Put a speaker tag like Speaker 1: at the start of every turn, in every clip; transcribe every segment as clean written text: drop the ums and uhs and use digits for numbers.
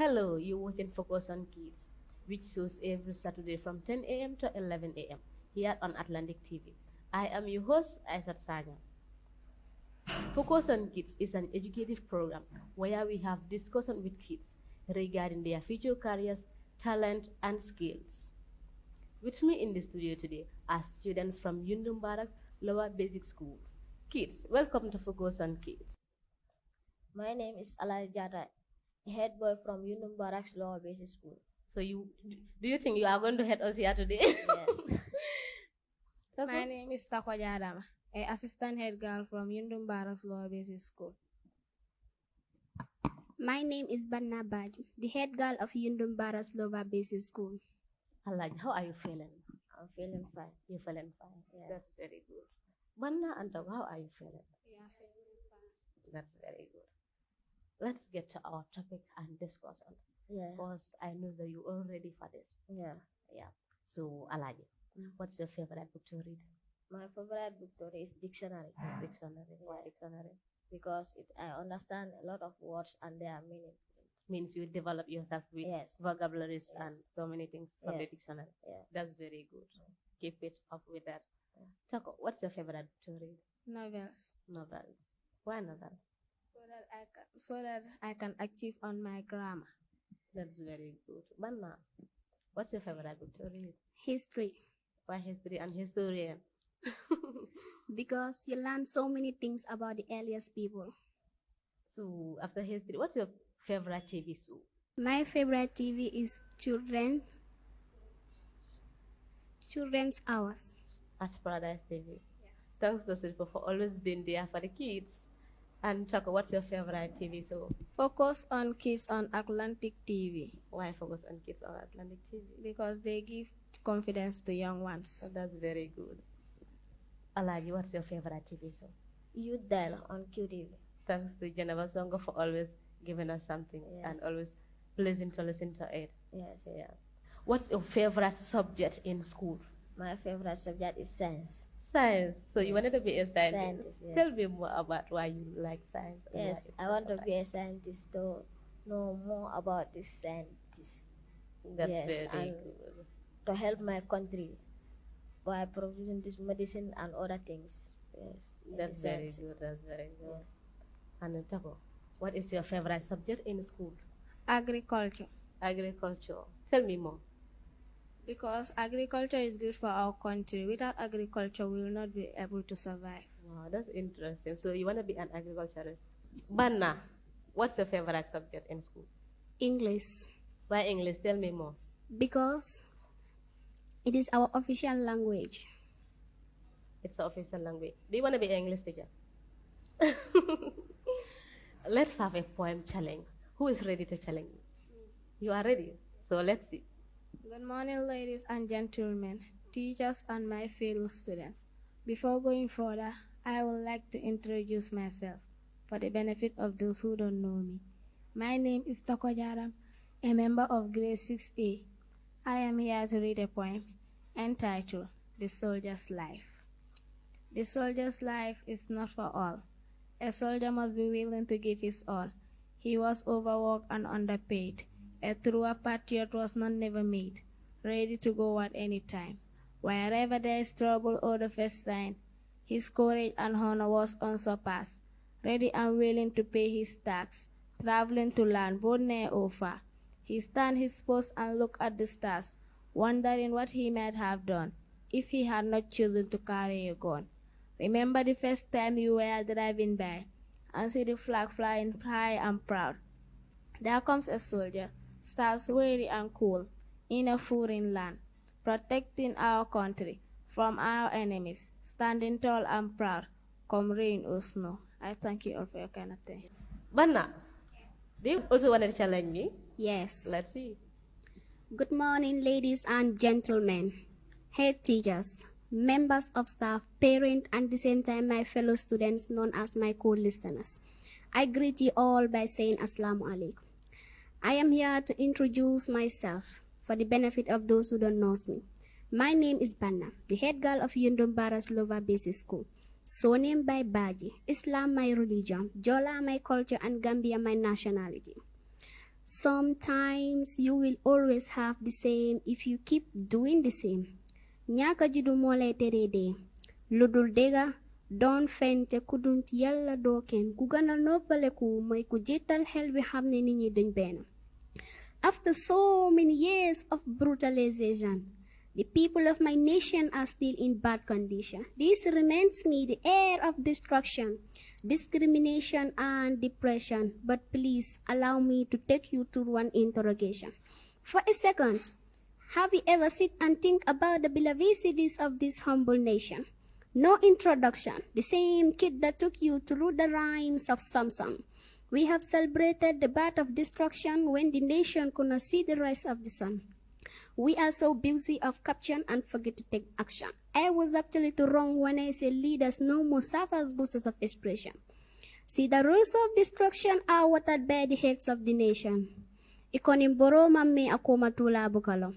Speaker 1: Hello, you're watching Focus on Kids, which shows every Saturday from 10 a.m. to 11 a.m. here on Atlantic TV. I am your host, SAYANG. Focus on Kids is an educative program where we have discussion with kids regarding their future careers, talent, and skills. With me in the studio today are students from Yundum Barracks Lower Basic School. Kids, welcome to Focus on Kids.
Speaker 2: My name is Alai Jata, head boy from Yundum Barracks Lower Basic School.
Speaker 1: So do you think you are going to head us here today?
Speaker 2: Yes.
Speaker 3: My name is Takwa Jadama, an assistant head girl from Yundum Barracks Lower Basic School.
Speaker 4: My name is Banna Badi, the head girl of Yundum Barracks Lower Basic School.
Speaker 1: Alaj, how are you feeling?
Speaker 2: I'm feeling fine.
Speaker 1: You're feeling fine.
Speaker 2: Yeah.
Speaker 1: That's very good. Banna and Takwa, how are you feeling?
Speaker 3: Yeah, feeling fine.
Speaker 1: That's very good. Let's get to our topic and discussions.
Speaker 2: Yeah.
Speaker 1: Because I know that you're all ready for this.
Speaker 2: Yeah.
Speaker 1: Yeah. So, Alaj, what's your favorite book to read?
Speaker 2: My favorite book today is dictionary.
Speaker 1: It's dictionary. Why dictionary?
Speaker 2: Because I understand a lot of words and their meaning.
Speaker 1: Means you develop yourself with
Speaker 2: Yes.
Speaker 1: vocabularies
Speaker 2: Yes.
Speaker 1: and so many things from the
Speaker 2: Yes.
Speaker 1: dictionary.
Speaker 2: Yeah.
Speaker 1: That's very good. Keep it up with that.
Speaker 2: Yeah.
Speaker 1: Tako, what's your favorite book to read?
Speaker 3: Novels,
Speaker 1: Novels. Why novels?
Speaker 3: so that I can achieve on my grammar.
Speaker 1: That's very good. Banna, what's your favorite book to read?
Speaker 4: History,
Speaker 1: Why history and historian?
Speaker 4: because you learn so many things about the earliest people.
Speaker 1: So after history, what's your favorite TV show?
Speaker 4: My favorite TV is Children's Hours.
Speaker 1: Ash Paradise TV. Thanks to people for always being there for the kids. And Tako, what's your favorite TV show?
Speaker 3: Focus on Kids on Atlantic TV
Speaker 1: Why focus on kids on Atlantic TV?
Speaker 3: because they give confidence to young ones.
Speaker 1: Oh, that's very good. Alaji, what's your favorite TV show?
Speaker 2: Youth Dial on QTV.
Speaker 1: Thanks to Geneva Songo for always giving us something and
Speaker 2: Yes.
Speaker 1: always pleasing to listen to it.
Speaker 2: Yes.
Speaker 1: Yeah. What's your favorite subject in school?
Speaker 2: My favorite subject is science.
Speaker 1: Science. So you wanted to be a scientist.
Speaker 2: Scientist, yes.
Speaker 1: Tell me more about why you like science. and why
Speaker 2: Yes,
Speaker 1: it's
Speaker 2: I
Speaker 1: so
Speaker 2: want to
Speaker 1: like-
Speaker 2: be a scientist to know more about this scientist
Speaker 1: That's
Speaker 2: yes,
Speaker 1: very
Speaker 2: and-
Speaker 1: good.
Speaker 2: to help my country by producing this medicine and other things. Yes. in
Speaker 1: That's
Speaker 2: the
Speaker 1: very
Speaker 2: science.
Speaker 1: good. That's very good.
Speaker 2: Yes.
Speaker 1: And Tako, what is your favorite subject in school?
Speaker 3: Agriculture,
Speaker 1: Agriculture. Tell me more.
Speaker 3: because agriculture is good for our country. Without agriculture, we will not be able to survive.
Speaker 1: Wow, that's interesting. So you want to be an agriculturist. Banna, what's your favorite subject in school?
Speaker 4: English,
Speaker 1: Why English? Tell me more.
Speaker 4: because it is our official language.
Speaker 1: It's the official language. Do you want to be an English teacher? Let's have a poem challenge. Who is ready to challenge? You are ready. So let's see.
Speaker 3: Good morning, ladies and gentlemen, teachers and my fellow students. Before going further, I would like to introduce myself for the benefit of those who don't know me. My name is Toko Jaram, a member of grade 6A. I am here to read a poem entitled The Soldier's Life. The soldier's life is not for all. A soldier must be willing to give his all. He was overworked and underpaid. A truer patriot was not never made, ready to go at any time. Wherever there is trouble or the first sign, his courage and honor was unsurpassed, ready and willing to pay his tax, traveling to land both near or far. He stand his post and look at the stars, wondering what he might have done if he had not chosen to carry a gun. Remember the first time you were driving by and see the flag flying high and proud. There comes a soldier, stands weary and cool, in a foreign land, protecting our country from our enemies, standing tall and proud, come rain or snow. I thank you all for your kind attention.
Speaker 1: Banna, do you also want to challenge me?
Speaker 4: Yes.
Speaker 1: Let's see.
Speaker 4: Good morning, ladies and gentlemen, head teachers, members of staff, parents, and at the same time my fellow students known as my co-listeners. I greet you all by saying Assalamu alaikum. I am here to introduce myself for the benefit of those who don't know me. My name is Banna, the head girl of Yundum Barracks Lower Basic School. So named by Baji, Islam my religion, Jola my culture, and Gambia my nationality. Sometimes you will always have the same if you keep doing the same. Ñaaka juddu moo lay teree dee. Lu dul dëgga doon fen te ku dunt Yàlla doo kenn ku gën a noppaleku mooy ku jiital xel bi xam ne nit ñi duñ benn. After so many years of brutalization, the people of my nation are still in bad condition. This reminds me the air of destruction, discrimination, and depression. But please allow me to take you through one interrogation. For a second, have you ever sit and think about the beloved of this humble nation? No introduction, the same kid that took you through the rhymes of Samsung. We have celebrated the birth of destruction when the nation could not see the rise of the sun. We are so busy of caption and forget to take action. I was absolutely wrong when I said leaders no more serve as boosters of expression. See, the rules of destruction are watered by the heads of the nation. Ikonim boro mamme akoma tula bukalo.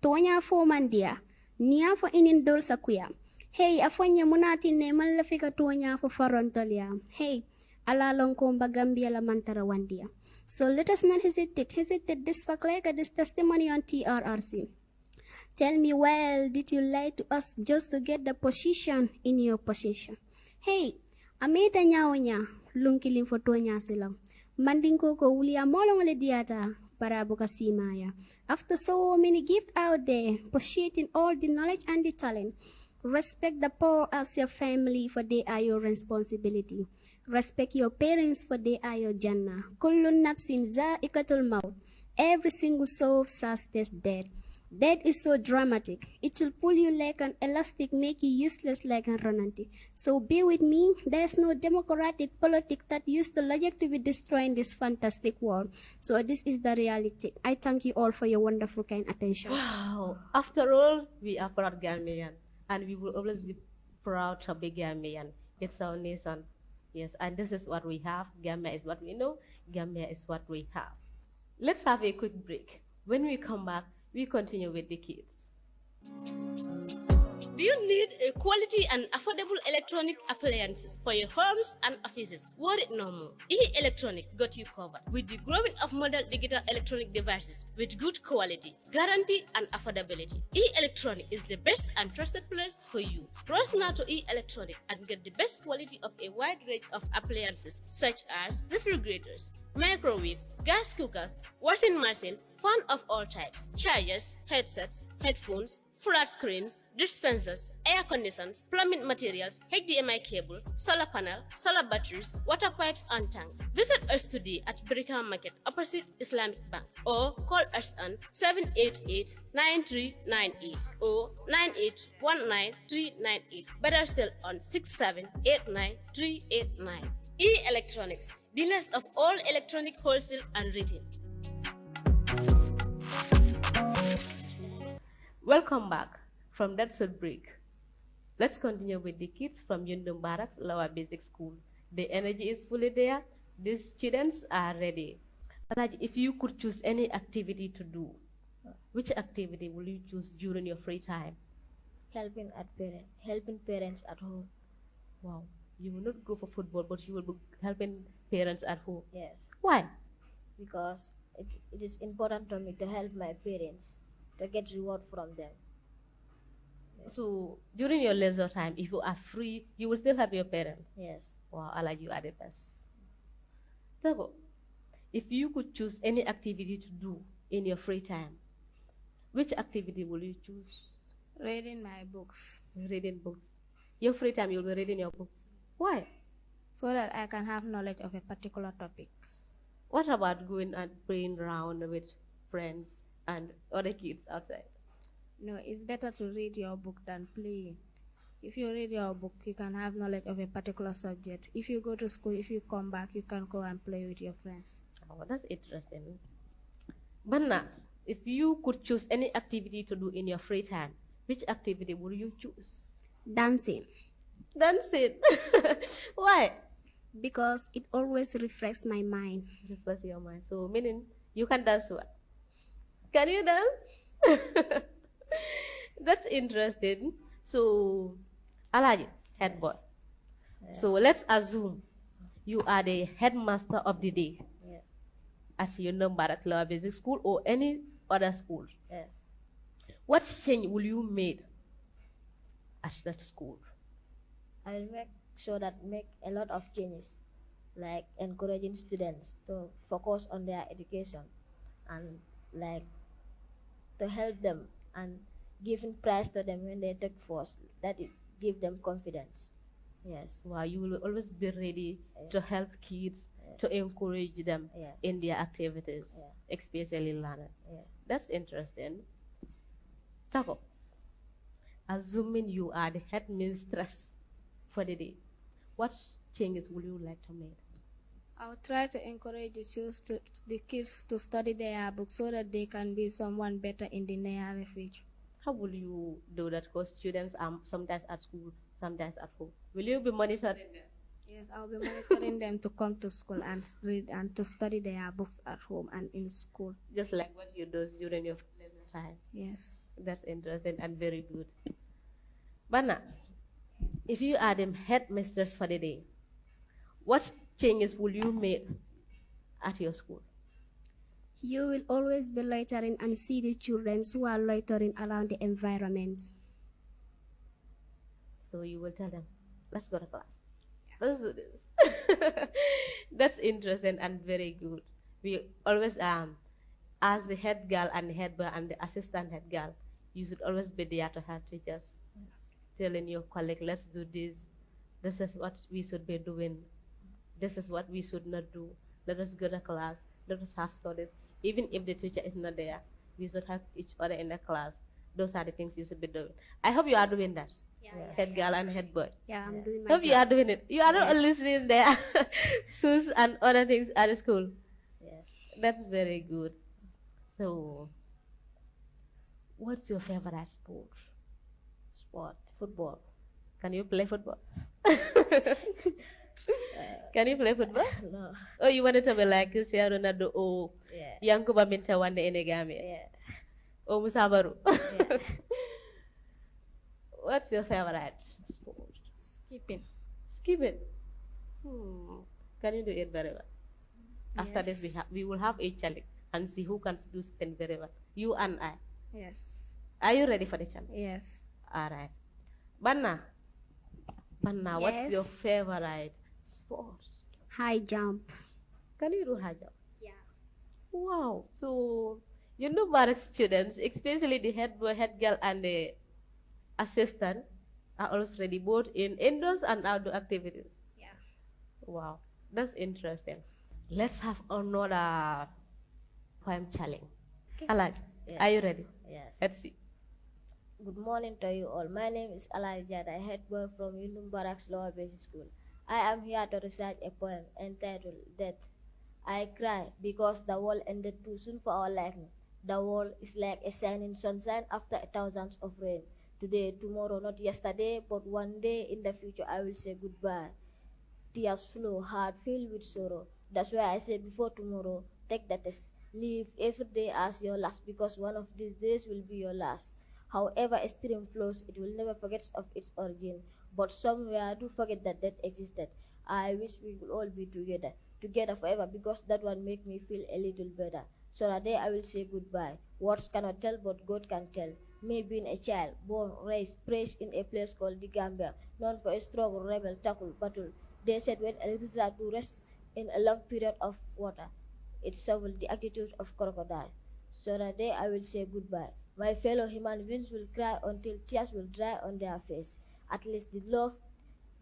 Speaker 4: Tonya fo mandia, nia fo inindol sakuya. Hey, afonya munati ne malafika tonya fo farontolia. Hey, alalong komba Gambia la mantara wandia. So let us not hesitate this fact like this testimony on TRRC. Tell me, well, did you lie to us just to get the position in your position? Hey, ameta nyawanya, lunkiling fotonya silang. Mandinko ko ulia molong le diata, parabuka simaya. After so many gifts out there, appreciating all the knowledge and the talent, respect the poor as your family, for they are your responsibility. Respect your parents, for they are your Jannah. Kullun nafsin za'ikatul maut. Every single soul shall taste death. Death is so dramatic. It will pull you like an elastic, make you useless like a romantic. So be with me. There's no democratic politics that used the logic to be destroying this fantastic world. So this is the reality. I thank you all for your wonderful kind attention.
Speaker 1: Wow. After all, we are proud Gambian, and we will always be proud to be Gambian. It's our nation. Yes, and this is what we have. Gambia is what we know. Gambia is what we have. Let's have a quick break. When we come back, we continue with the kids.
Speaker 5: Do you need a quality and affordable electronic appliances for your homes and offices? Worry no more. E-Electronic got you covered with the growing of modern digital electronic devices with good quality, guarantee, and affordability. E-Electronic is the best and trusted place for you. Browse now to E-Electronic and get the best quality of a wide range of appliances such as refrigerators, microwaves, gas cookers, washing machines, fan of all types, chargers, headsets, headphones, flat screens, dispensers, air conditioners, plumbing materials, HDMI cable, solar panel, solar batteries, water pipes, and tanks. Visit us today at Brika Market opposite Islamic Bank or call us on 788-9398 or 9819-398. Better still on 6789389. E-Electronics, dealers of all electronic wholesale and retail.
Speaker 1: Welcome back from that short break. Let's continue with the kids from Yundum Barracks Lower Basic School. The energy is fully there. These students are ready. If you could choose any activity to do, which activity will you choose during your free time?
Speaker 2: Helping parents at home.
Speaker 1: Wow. You will not go for football, but you will be helping parents at home.
Speaker 2: Yes.
Speaker 1: Why?
Speaker 2: Because it is important to me to help my parents, to get reward from them. Yes.
Speaker 1: So during your leisure time, if you are free, you will still help your parents.
Speaker 2: Yes.
Speaker 1: Wow, Allah, you are the best. So, if you could choose any activity to do in your free time, which activity will you choose?
Speaker 3: Reading my books.
Speaker 1: Reading books. Your free time, you'll be reading your books. Why?
Speaker 3: So that I can have knowledge of a particular topic.
Speaker 1: What about going and playing around with friends and other kids outside?
Speaker 3: No, it's better to read your book than playing. If you read your book, you can have knowledge of a particular subject. If you go to school, if you come back, you can go and play with your friends.
Speaker 1: Oh, that's interesting. Banna, if you could choose any activity to do in your free time, which activity would you choose?
Speaker 4: Dancing.
Speaker 1: Dancing. Why?
Speaker 4: Because it always refreshes my mind.
Speaker 1: Refresh your mind. So, meaning you can dance what? Can you dance? That's interesting. So, Alaji, head boy.
Speaker 2: Yes.
Speaker 1: So let's assume you are the headmaster of the day.
Speaker 2: Yes.
Speaker 1: at your Barak Lower Basic School or any other school.
Speaker 2: Yes.
Speaker 1: What change will you make at that school?
Speaker 2: I will make sure that make a lot of changes, like encouraging students to focus on their education and like to help them and giving prize to them when they take force, that it give them confidence. Yes.
Speaker 1: Wow, you will always be ready
Speaker 2: Yes.
Speaker 1: to help kids,
Speaker 2: Yes.
Speaker 1: to encourage them
Speaker 2: Yeah.
Speaker 1: in their activities,
Speaker 2: Yeah.
Speaker 1: especially learning.
Speaker 2: Yeah.
Speaker 1: That's interesting. Tako, assuming you are the headmistress for the day, what changes would you like to make?
Speaker 3: I'll try to encourage the kids to study their books so that they can be someone better in the near future.
Speaker 1: How will you do that? Because students are sometimes at school, sometimes at home. Will you be monitoring them?
Speaker 3: Yes, I'll be monitoring them to come to school and read and to study their books at home and in school.
Speaker 1: Just like what you do during your leisure time.
Speaker 3: Yes.
Speaker 1: That's interesting and very good. Bana, if you are the headmistress for the day, what changes will you make at your school?
Speaker 4: You will always be loitering and see the children who are loitering around the environment.
Speaker 1: So you will tell them, let's go to class. Let's do this. That's interesting and very good. We always as the head girl and the head boy and the assistant head girl, you should always be there to help teachers. Telling your colleague, let's do this. This is what we should be doing. This is what we should not do. Let us go to class. Let us have studies. Even if the teacher is not there, we should help each other in the class. Those are the things you should be doing. I hope you are doing that.
Speaker 4: Yeah,
Speaker 1: Head girl and head boy.
Speaker 4: yeah, I'm doing my
Speaker 1: Hope you are doing it. You are not only sitting there, sus and other things at school.
Speaker 2: Yes.
Speaker 1: That's very good. So, what's your favorite sport?
Speaker 2: Sport, football.
Speaker 1: Can you play football? Can you play football?
Speaker 2: No.
Speaker 1: Oh, you wanted to be like Cristiano Ronaldo or
Speaker 2: Yeah.
Speaker 1: Yankuba Minta one day in the Gambia?
Speaker 2: Yeah.
Speaker 1: Or Musabaru?
Speaker 2: Yeah.
Speaker 1: What's your favorite sport?
Speaker 3: Skipping.
Speaker 1: Skipping. Can you do it very well? After this, we will have a challenge and see who can do something very well. You and I.
Speaker 3: Yes.
Speaker 1: Are you ready for the challenge?
Speaker 3: Yes.
Speaker 1: All right. Banna, what's
Speaker 4: Yes.
Speaker 1: your favorite sport?
Speaker 4: High jump.
Speaker 1: Can you do high jump?
Speaker 4: Yeah.
Speaker 1: Wow. So, you know, Barak students, especially the head boy, head girl, and the assistant, are always ready both in indoors and outdoor activities.
Speaker 4: Yeah.
Speaker 1: Wow. That's interesting. Let's have another poem challenge. Alaj,
Speaker 2: Yes.
Speaker 1: are you ready?
Speaker 2: Yes.
Speaker 1: Let's see.
Speaker 2: Good morning to you all. My name is Elijah, the head boy from Yundum Barracks Lower Basic School. I am here to recite a poem entitled Death. I cry because the world ended too soon for our liking. The world is like a shining sunshine after thousands of rain. Today, tomorrow, not yesterday, but one day in the future, I will say goodbye. Tears flow, heart filled with sorrow. That's why I say before tomorrow, take the test. Live every day as your last, because one of these days will be your last. However a stream flows, it will never forget of its origin. But somewhere do forget that death existed. I wish we could all be together forever, because that one make me feel a little better. So that day I will say goodbye. Words cannot tell, but God can tell. Me being a child, born, raised, praised in a place called the Gambia, known for a struggle, rebel, tackle, battle. They said when ISATOU rests in a long period of water, it shoveled the attitude of crocodile. So that day I will say goodbye. My fellow human beings will cry until tears will dry on their face. At least the love,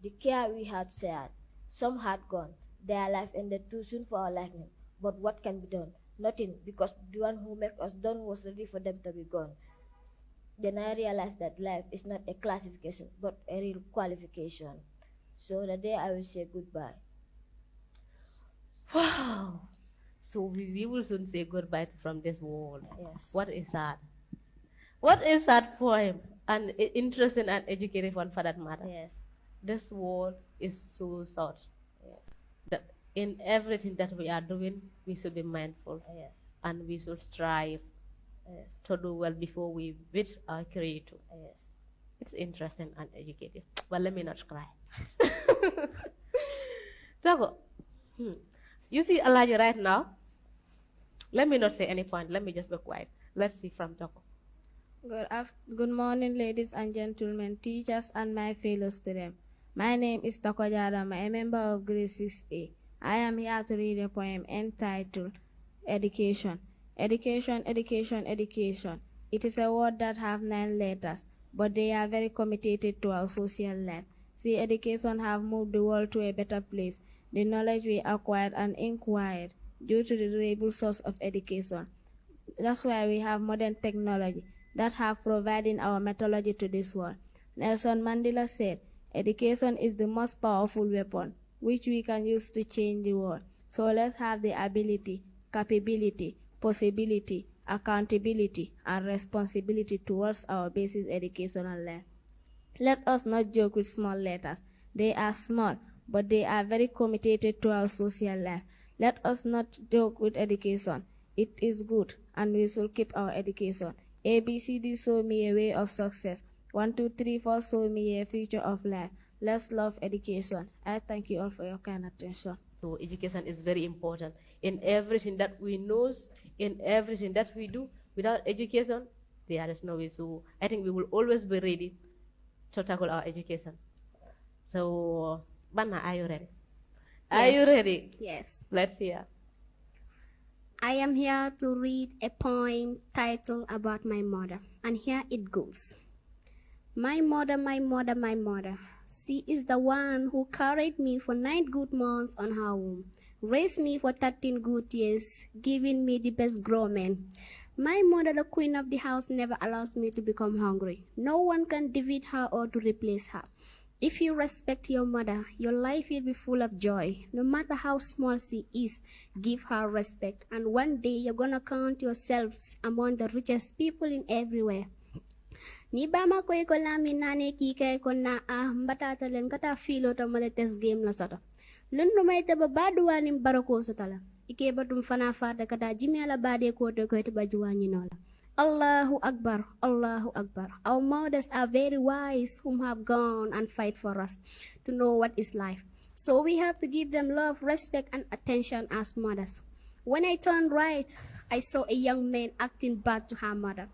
Speaker 2: the care we had shared. Some had gone. Their life ended too soon for our liking. But what can be done? Nothing, because the one who made us done was ready for them to be gone. Then I realized that life is not a classification, but a real qualification. So the day I will say goodbye.
Speaker 1: Wow. So we will soon say goodbye from this world.
Speaker 2: Yes.
Speaker 1: What is that? What is that poem? An interesting and educative one for that matter.
Speaker 2: Yes.
Speaker 1: This world is so short
Speaker 2: Yes.
Speaker 1: that in everything that we are doing, we should be mindful
Speaker 2: Yes.
Speaker 1: and we should strive
Speaker 2: Yes.
Speaker 1: to do well before we meet our Creator.
Speaker 2: Yes.
Speaker 1: It's interesting and educative. But let me not cry. Togo, you see Elijah right now? Let me not say any point. Let me just be quiet. Let's see from Toko.
Speaker 3: Good morning, ladies and gentlemen, teachers, and my fellow students. My name is Toko Jarama, a member of grade 6A. I am here to read a poem entitled Education. Education, education, education. It is a word that have 9 letters, but they are very committed to our social life. See, education have moved the world to a better place. The knowledge we acquired and acquired due to the reliable source of education. That's why we have modern technology that have provided our methodology to this world. Nelson Mandela said, education is the most powerful weapon which we can use to change the world. So let's have the ability, capability, possibility, accountability, and responsibility towards our basic educational life. Let us not joke with small letters. They are small, but they are very committed to our social life. Let us not joke with education. It is good, and we should keep our education. A, B, C, D show me a way of success. 1, 2, 3, 4 show me a future of life. Let's love education. I thank you all for your kind attention.
Speaker 1: So education is very important in everything that we know, in everything that we do. Without education, there is no way. So I think we will always be ready to tackle our education. So, Banna, are you ready?
Speaker 4: Yes.
Speaker 1: Are you ready?
Speaker 4: Yes.
Speaker 1: Let's hear.
Speaker 4: I am here to read a poem titled About My Mother, and here it goes. My mother, my mother, my mother. She is the one who carried me for 9 good months on her womb, raised me for 13 good years, giving me the best grown. My mother, the queen of the house, never allows me to become hungry. No one can defeat her or to replace her. If you respect your mother, your life will be full of joy. No matter how small she is, give her respect. And one day you're gonna count yourselves among the richest people in everywhere. Ni bama ko ko lami nane ki kay ko na mbatata len kata filo to maletes game la sota. Lundu may taba baduwanim barako sotala. Ike batum fana fata kata jimi ala bade ko to ko bajuwani nola. Allahu Akbar, Allahu Akbar. Our mothers are very wise whom have gone and fight for us to know what is life. So we have to give them love, respect, and attention as mothers. When I turned right, I saw a young man acting bad to her mother.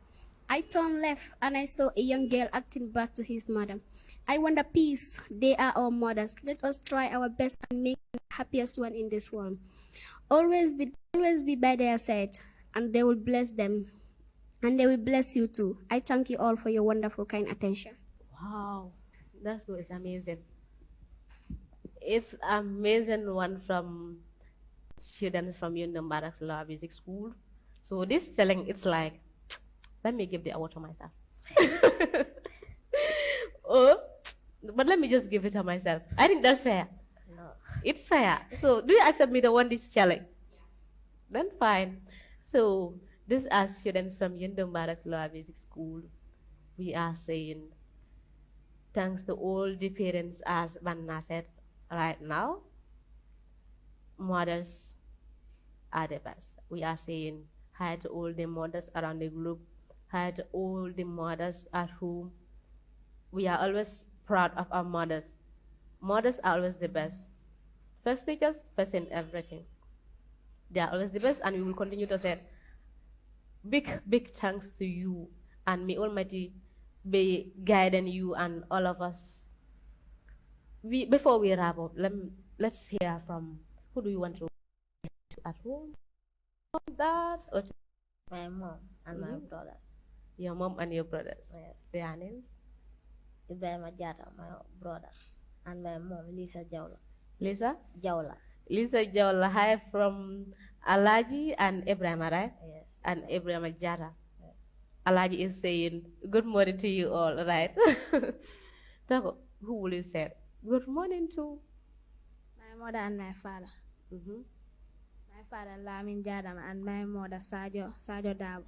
Speaker 4: I turned left and I saw a young girl acting bad to his mother. I want a peace. They are our mothers. Let us try our best and make them the happiest one in this world. Always be by their side, and they will bless them. And they will bless you too. I thank you all for your wonderful, kind attention.
Speaker 1: Wow, that's so amazing. It's amazing one from students from Yundum Barracks Law Basic School. So this telling, it's like, let me give the award to myself. Oh, but let me just give it to myself. I think that's fair.
Speaker 2: No.
Speaker 1: It's fair. So do you accept me the one this challenge? Then fine. So these are students from Yundum Barracks Law Basic School. We are saying thanks to all the parents, as Vanna said right now. Mothers are the best. We are saying hi to all the mothers around the globe. Hi to all the mothers at home. We are always proud of our mothers. Mothers are always the best. First teachers, first in everything. They are always the best, and we will continue to say big thanks to you, and may Almighty be guiding you and all of us. Before we wrap up, let's hear from who do you want to at home? Dad or
Speaker 2: My mom and my brothers.
Speaker 1: your mom and your brothers?
Speaker 2: Yes.
Speaker 1: Their names?
Speaker 2: Ibrahim Ajata, my brother, and my mom, Lisa Jaula.
Speaker 1: Lisa?
Speaker 2: Jaula.
Speaker 1: Lisa Jola, hi from Alaji and Ibrahim, right?
Speaker 2: Yes.
Speaker 1: And Ibrahim Jara. Alaji is saying good morning to you all, right? So, who will you say good morning to?
Speaker 3: My mother and my father. My father Lamin Jadam and my mother Sajo Dabo.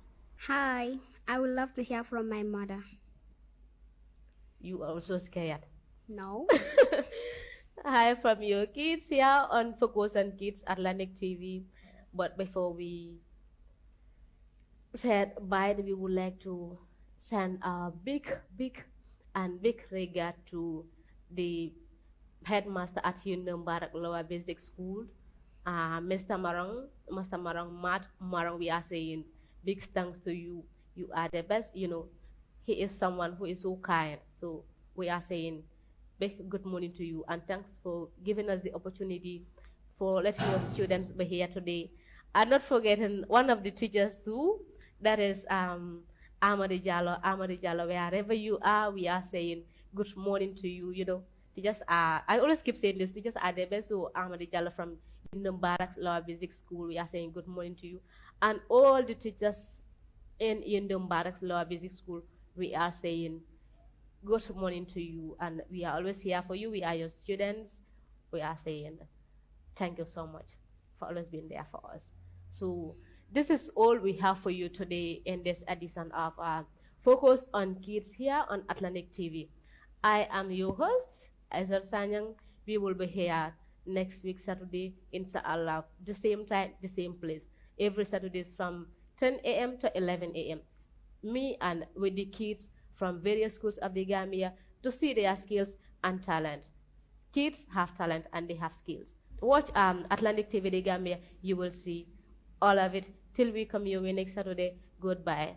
Speaker 4: Hi, I would love to hear from my mother.
Speaker 1: You are also scared.
Speaker 4: No?
Speaker 1: Hi from your kids here on Focus on Kids Atlantic TV. But before we said bye, we would like to send a big regard to the headmaster at Yundum Barak Lower Basic School, Mr. Matt Marong, we are saying big thanks to you. You are the best. You know, he is someone who is so kind. So we are saying big good morning to you and thanks for giving us the opportunity for letting your students be here today. And not forgetting one of the teachers too, that is Amadi Jallo. Amadi Jallo, wherever you are, we are saying good morning to you. You know, teachers are, I always keep saying this, teachers are the best. So Amadi Jallo from the Barracks Law Basic School, we are saying good morning to you. And all the teachers in Yundum Barracks Law Basic School, we are saying good morning to you. And we are always here for you. We are your students. We are saying thank you so much for always being there for us. So this is all we have for you today in this edition of Focus on Kids here on Atlantic TV. I am your host, SAYANG. We will be here next week, Saturday, inshallah, the same time, the same place. Every Saturdays from 10 a.m. to 11 a.m. Me and with the kids from various schools of the Gambia to see their skills and talent. Kids have talent and they have skills. Watch Atlantic TV the Gambia, you will see all of it. Till we come your way next Saturday, goodbye.